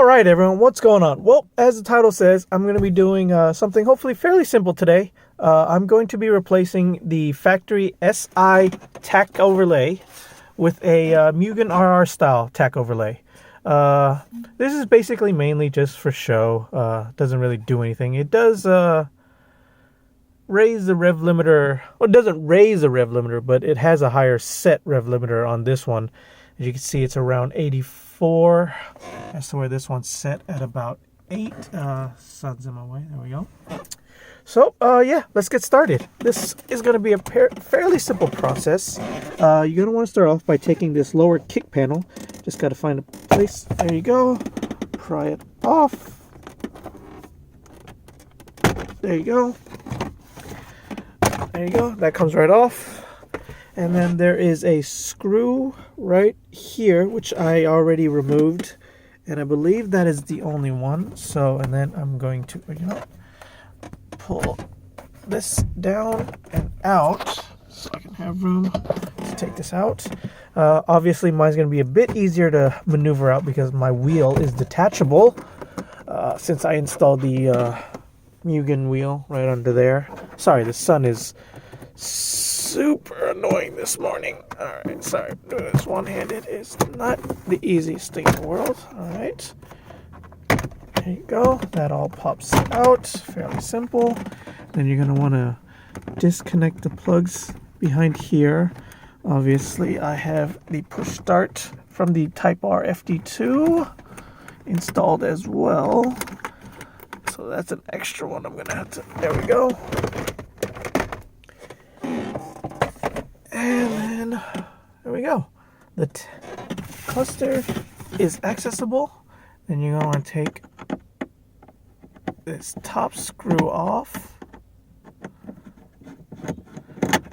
Alright everyone, what's going on? Well, as the title says, I'm going to be doing something hopefully fairly simple today. I'm going to be replacing the factory SI Tach overlay with a Mugen RR style Tach overlay. This is basically mainly just for show. Doesn't really do anything. It does raise the rev limiter. Well, it doesn't raise the rev limiter, but it has a higher set rev limiter on this one. As you can see, it's around 84. That's where this one's set at about 8. Sun's in my way. There we go. So, yeah, let's get started. This is going to be a fairly simple process. You're going to want to start off by taking this lower kick panel. Just got to find a place. There you go. Pry it off. There you go. There you go. That comes right off. And then there is a screw right here, which I already removed. And I believe that is the only one. So, and then I'm going to, pull this down and out so I can have room to take this out. Obviously, mine's going to be a bit easier to maneuver out because my wheel is detachable. Since I installed the Mugen wheel right under there. Sorry, the sun is super annoying this morning. Alright, sorry, doing this one-handed is not the easiest thing in the world. Alright, there you go. That all pops out. Fairly simple. Then you're going to want to disconnect the plugs behind here. Obviously, I have the push start from the Type R FD2 installed as well. So that's an extra one I'm going to have to... There we go. And then, there we go. The cluster is accessible. Then you're going to want to take this top screw off.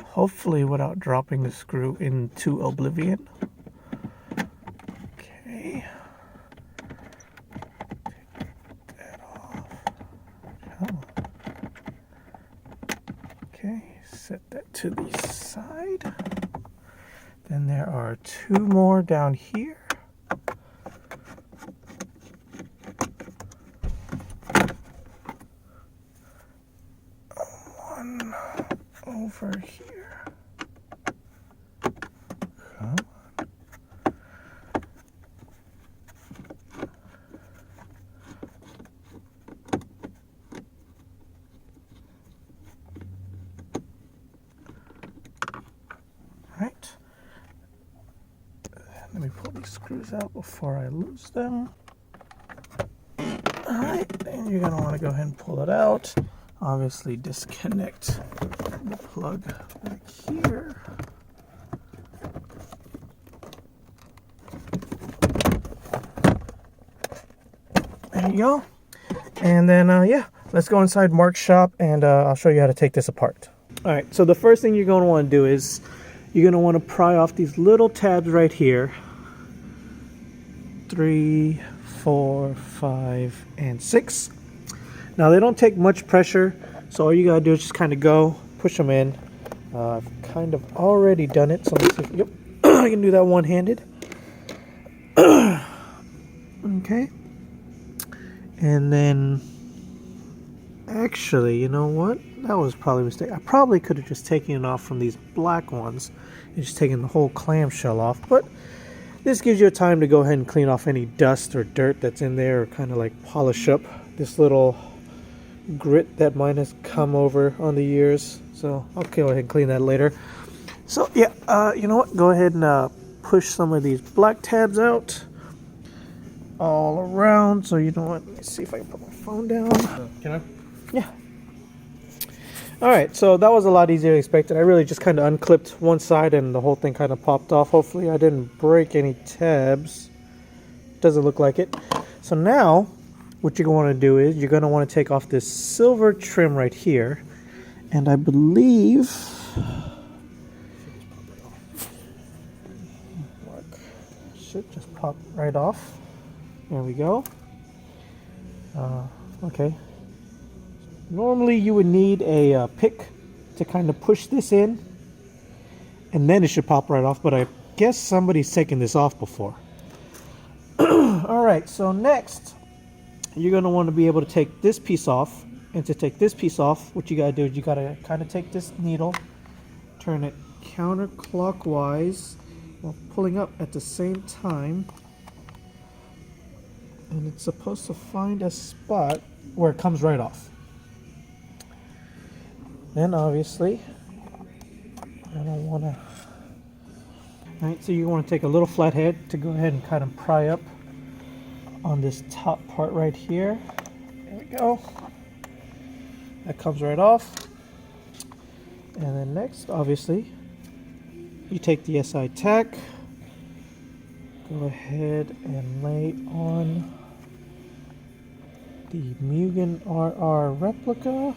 Hopefully without dropping the screw into oblivion. Okay. Take that off. Come on. Okay, set that to the side. Then there are 2 more down here. One over here. Come on. Right. Let me pull these screws out before I lose them. Alright, then you're going to want to go ahead and pull it out. Obviously disconnect the plug back here. There you go. And then, yeah, let's go inside Mark's shop and I'll show you how to take this apart. Alright, so the first thing you're going to want to do is you're going to want to pry off these little tabs right here. 3, 4, 5, and 6. Now they don't take much pressure, so all you gotta do is just kind of go, push them in. I've kind of already done it, so let's see if, yep, I can do that one-handed. Okay. And then, actually, you know what? That was probably a mistake. I probably could have just taken it off from these black ones and just taken the whole clamshell off, but this gives you a time to go ahead and clean off any dust or dirt that's in there, or kind of like polish up this little grit that mine has come over on the years. So I'll go ahead and clean that later. So yeah, you know what? Go ahead and push some of these black tabs out all around. So you know what? Let me see if I can put my phone down. Can I? Yeah. Alright, so that was a lot easier than expected. I really just kind of unclipped one side and the whole thing kind of popped off. Hopefully I didn't break any tabs. Doesn't look like it. So now, what you're going to do is you're going to want to take off this silver trim right here. And I believe... should just pop right off. There we go. Okay. Normally you would need a pick to kind of push this in, and then it should pop right off, but I guess somebody's taken this off before. Alright, so next you're going to want to be able to take this piece off. And to take this piece off, what you got to do is you got to kind of take this needle, turn it counterclockwise while pulling up at the same time. And it's supposed to find a spot where it comes right off. Then obviously, I don't want to... Alright, so you want to take a little flathead to go ahead and kind of pry up on this top part right here. There we go. That comes right off. And then next, obviously, you take the SI Tach, go ahead and lay on the Mugen RR replica,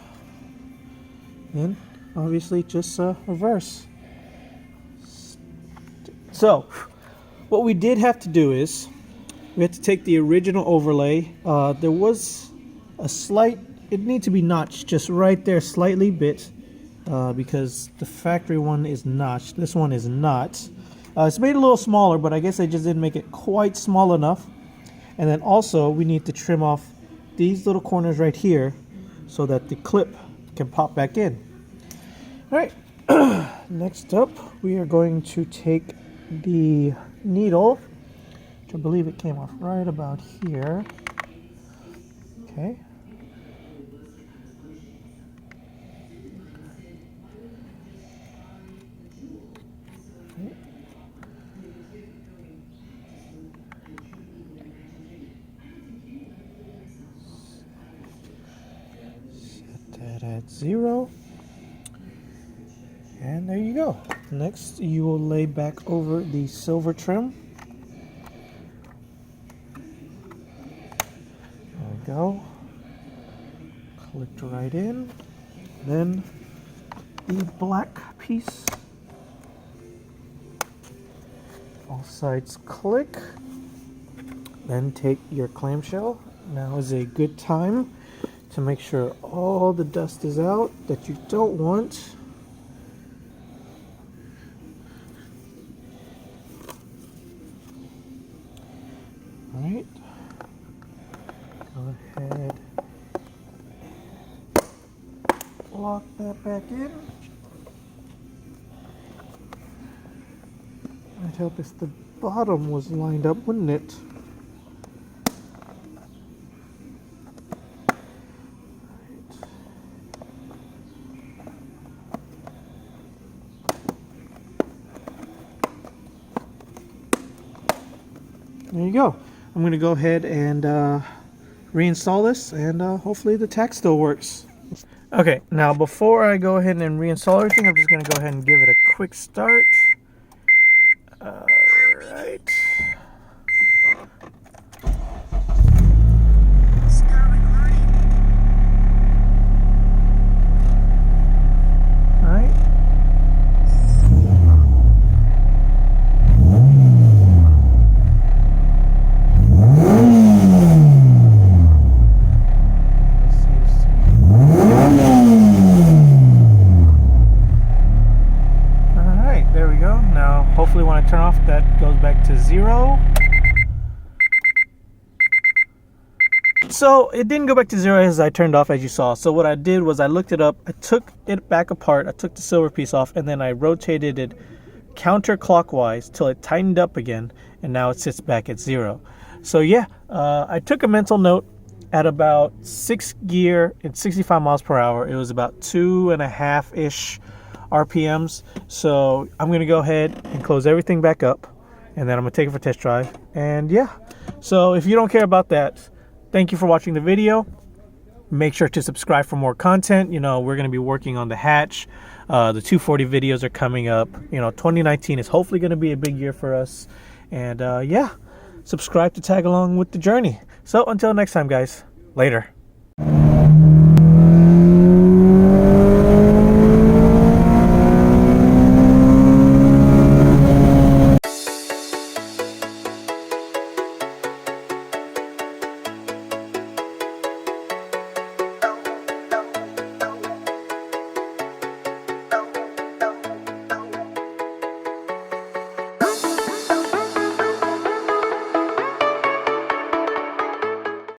then obviously just reverse. So what we did have to do is we had to take the original overlay. There was a slight, it needs to be notched just right there slightly bit, because the factory one is notched. This one is not. It's made a little smaller, but I guess they just didn't make it quite small enough. And then also we need to trim off these little corners right here so that the clip can pop back in. All right, next up we are going to take the needle, which I believe it came off right about here. Okay. At 0, and there you go. Next you will lay back over the silver trim. There we go. Clicked right in. Then the black piece, all sides click. Then take your clamshell. Now is a good time to make sure all the dust is out that you don't want. All right, go ahead, lock that back in. Might help if the bottom was lined up, wouldn't it? There you go. I'm going to go ahead and reinstall this, and hopefully the Tach still works. Okay, now before I go ahead and reinstall everything, I'm just going to go ahead and give it a quick start. Alright. Hopefully when I turn off, that goes back to 0. So it didn't go back to 0 as I turned off, as you saw. So what I did was I looked it up, I took it back apart, I took the silver piece off, and then I rotated it counterclockwise till it tightened up again, and now it sits back at 0. So yeah, I took a mental note at about 6th gear and 65 miles per hour. It was about 2.5-ish RPMs. So I'm gonna go ahead and close everything back up, and then I'm gonna take it for a test drive. And yeah, so if you don't care about that, thank you for watching the video. Make sure to subscribe for more content. You know, we're gonna be working on the hatch. The 240 videos are coming up. You know, 2019 is hopefully gonna be a big year for us. And yeah, subscribe to tag along with the journey. So until next time, guys, later.